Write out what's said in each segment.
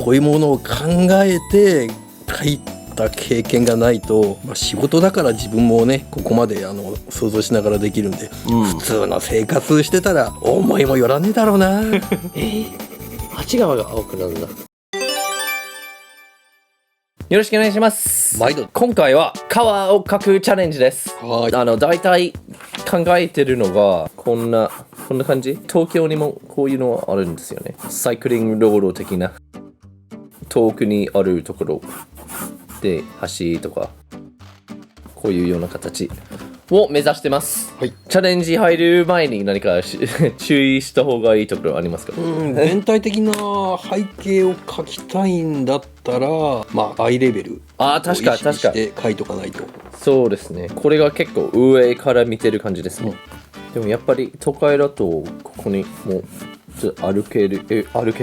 こういうものを考えて書いた経験がないと、仕事だから自分もねここまで想像しながらできるんで、普通の生活してたら思いもよらねえだろうな八川が青くなるんだ。よろしくお願いします。毎度。今回は川を描くチャレンジです。はい。だいたい考えてるのがこんな感じ。東京にもこういうのあるんですよね。サイクリングロード的な遠くにあるところで橋とかこういうような形を目指してます。はい。チャレンジ入る前に何か注意した方がいいところありますか？全体的な背景を描きたいんだったらアイレベルを意識して描いとかないと。そうですね。これが結構上から見てる感じですね。でもやっぱり都会だとここにもうちょっと歩け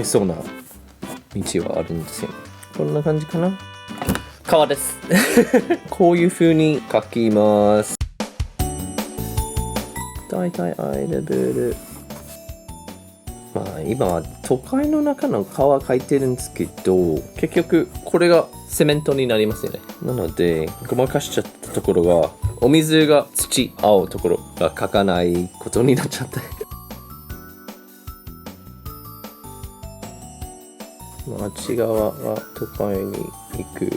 そうな道はあるんですよ。こんな感じかな。川ですこういう風に描きます。だいたいアイレベル今は都会の中の川描いてるんですけど、結局これがセメントになりますよね。なのでごまかしちゃったところがお水が合うところが描かないことになっちゃってあっち側が都会に行く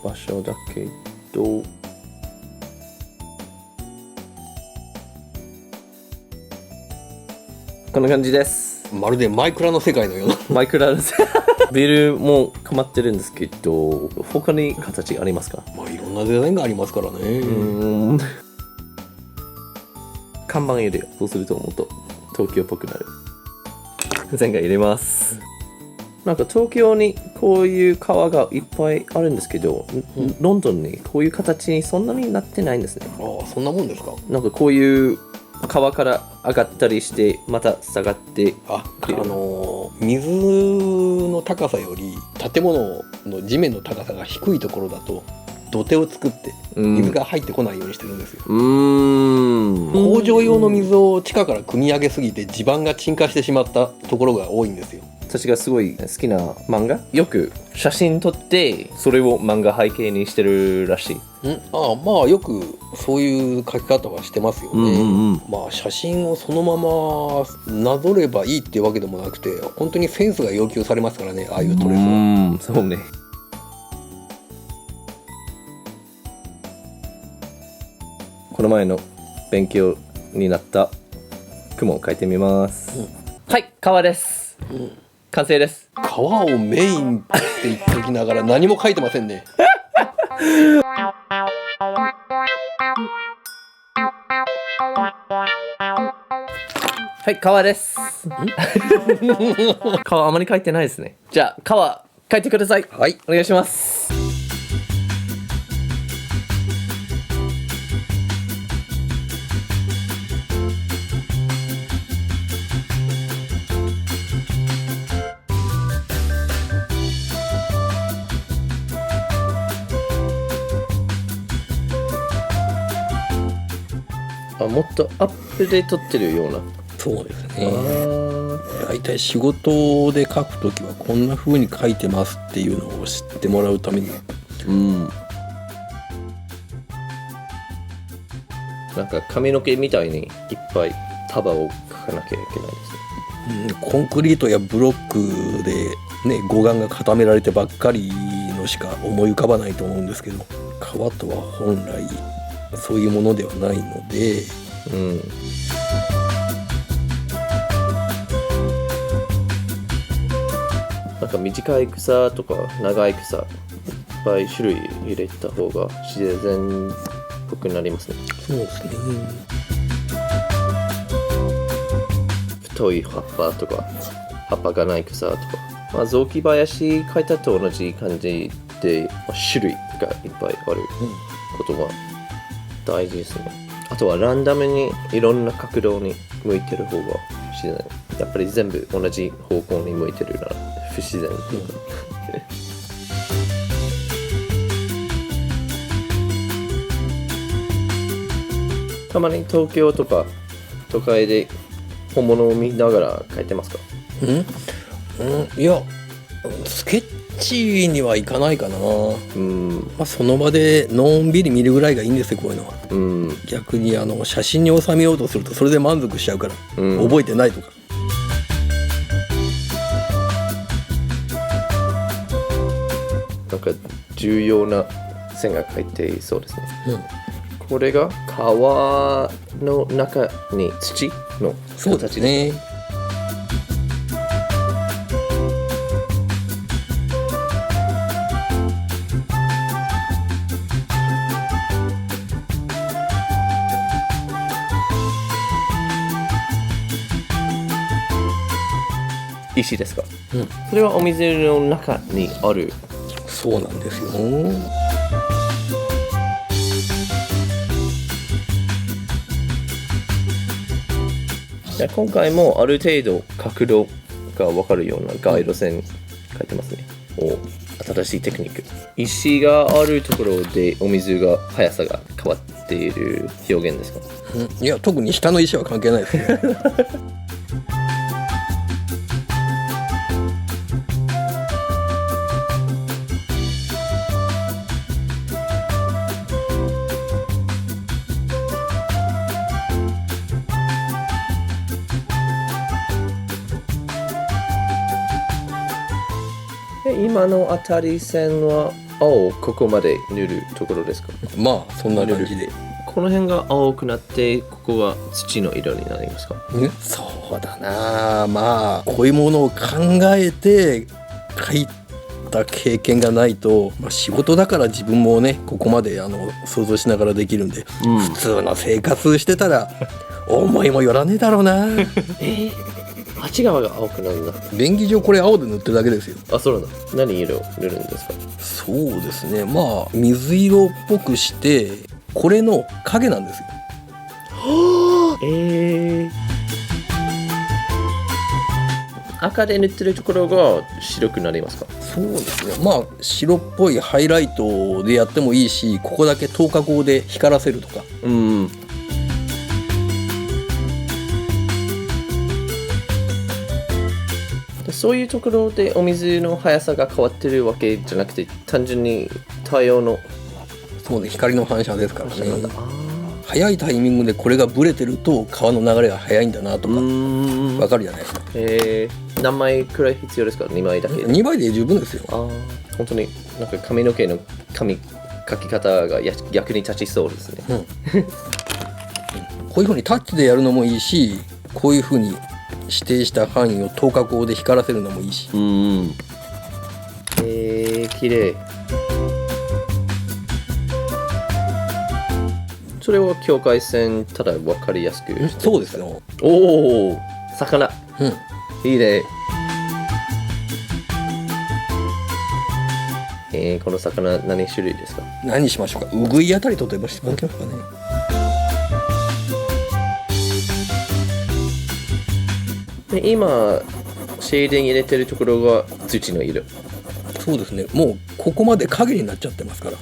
場所だけどこんな感じです。まるでマイクラの世界のようなマイクラですビルも構ってるんですけど、他に形ありますか？いろんなデザインがありますからね。看板入れよう。そうするともっと東京っぽくなる。線が入れます。なんか東京にこういう川がいっぱいあるんですけど、ロンドンにこういう形にそんなになってないんですね。ああ、そんなもんですか。なんかこういう川から上がったりしてまた下がって水の高さより建物の地面の高さが低いところだと土手を作って水が入ってこないようにしてるんですよ。工場用の水を地下から汲み上げすぎて地盤が沈下してしまったところが多いんですよ。私がすごい好きな漫画、よく写真撮ってそれを漫画背景にしてるらしい。よくそういう描き方はしてますよね。写真をそのままなぞればいいっていうわけでもなくて、本当にセンスが要求されますからね、ああいうトレースは。そうね。この前の勉強になった雲を描いてみます。はい、川です。完成です。川をメインって言っておきながら何も書いてませんねはい、川です。川あまり書いてないですね。じゃあ川書いてください。はい、お願いします。もっとアップで撮ってるような。そうですね。だいたい仕事で書くときはこんな風に書いてますっていうのを知ってもらうために、なんか髪の毛みたいにいっぱい束を描かなきゃいけないですね。コンクリートやブロックでね護岸が固められてばっかりのしか思い浮かばないと思うんですけど、川とは本来そういうものではないので、なんか短い草とか長い草いっぱい種類入れた方が自然っぽくなりますね。そうですね。太い葉っぱとか葉っぱがない草とか、雑木林描いたと同じ感じで、種類がいっぱいあることが大事ですね。あとはランダムにいろんな角度に向いてる方が自然。やっぱり全部同じ方向に向いてるなら不自然。たまに東京とか都会で本物を見ながら描いてますか？いやスケッチにはいかないかな。その場でのんびり見るぐらいがいいんですよ、こういうのは。逆に写真に収めようとするとそれで満足しちゃうから、覚えてないとか。なんか重要な線が書いていそうですね。これが川の中に土のそうですね。石ですか？それはお水の中にある。そうなんですよ。じゃあ今回もある程度角度が分かるようなガイド線書いてますね。新しいテクニック。石があるところでお水が速さが変わっている表現ですか？いや、特に下の石は関係ないですね。今の当たり線は青、ここまで塗るところですか？まあそんな感じで。この辺が青くなってここが土の色になりますか？そうだな。まあこういうものを考えて書いた経験がないと、仕事だから自分もねここまで想像しながらできるんで、普通の生活してたら思いもよらねえだろうな。あっち側が青くなるんだ。便宜上これ青で塗ってるだけですよ。あ、そうなんだ。何色塗るんですか？そうですね。水色っぽくしてこれの影なんですよ。赤で塗ってるところが白くなりますか？そうですね。白っぽいハイライトでやってもいいし、ここだけ透過光で光らせるとか。そういうところでお水の速さが変わってるわけじゃなくて、単純に太陽のそうね、光の反射ですからね。早いタイミングでこれがブレてると川の流れが速いんだなとかわかるじゃないですか。何枚くらい必要ですか2枚だけで。2枚で十分ですよ。本当になんか髪の毛の描き方が逆に立ちそうですね。こういう風にタッチでやるのもいいし、こういう風に指定した範囲を透過光で光らせるのもいいし。綺麗。それは境界線ただ分かりやすく。そうですよ。おお、魚。いいね。この魚何種類ですか？何にしましょうか。ウグイあたりとってもしてもらけますかね。で今シェーディング入れてるところが土の色。そうですね。もうここまで影になっちゃってますから。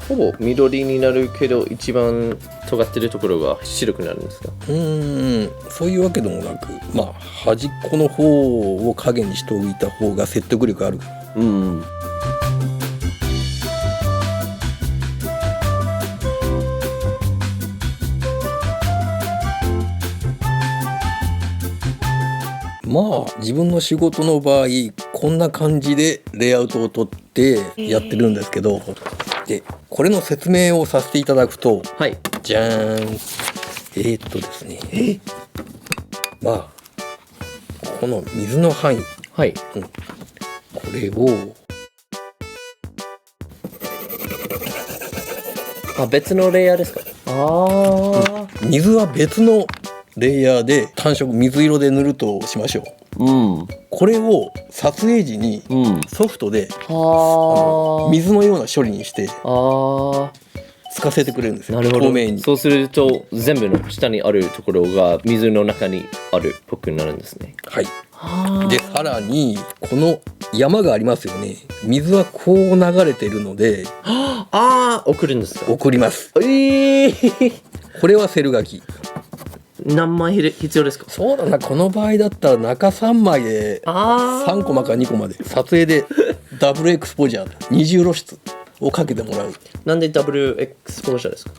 ほぼ緑になるけど一番尖ってるところが白くなるんですか？そういうわけでもなく、端っこの方を影にしておいた方が説得力ある。自分の仕事の場合こんな感じでレイアウトを取ってやってるんですけど、でこれの説明をさせていただくと、じゃーん。ですね。この水の範囲、これを別のレイヤーですか？水は別のレイヤーで単色水色で塗るとしましょう。これを撮影時にソフトで、水のような処理にして透かせてくれるんですよ。透明に。そうすると全部の下にあるところが水の中にあるっぽくなるんですね。でさらにこの山がありますよね。水はこう流れてるので送るんですか？送ります。これはセル書き。何枚必要ですか？そうだな、この場合だったら中3枚で3コマか2コマで撮影でダブルエクスポジャー二重露出をかけてもらう。なんでダブルエクスポージャーですか？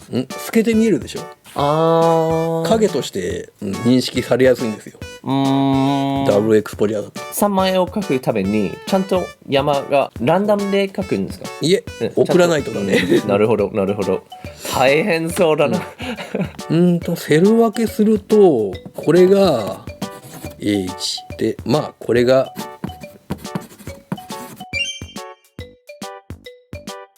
透けて見えるでしょ。影として、認識されやすいんですよ。ダブルエクスポジャーだと。3枚を描くためにちゃんと山がランダムで描くんですか？いえ、送らないとだね。なるほどなるほど。大変そうだな。セル分けするとこれが A1 で、まあこれが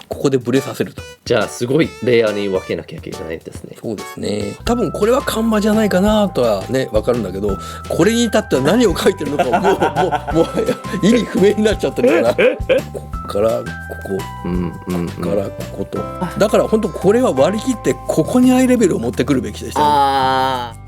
ここでブレさせると。じゃあすごいレイヤーに分けなきゃいけないですね。そうですね。多分これはカンマじゃないかなとはね分かるんだけど、これに至っては何を書いてるのかもう意味不明になっちゃってるから。こっからここ、こっからここと。だから本当これは割り切ってここにアイレベルを持ってくるべきでしたね。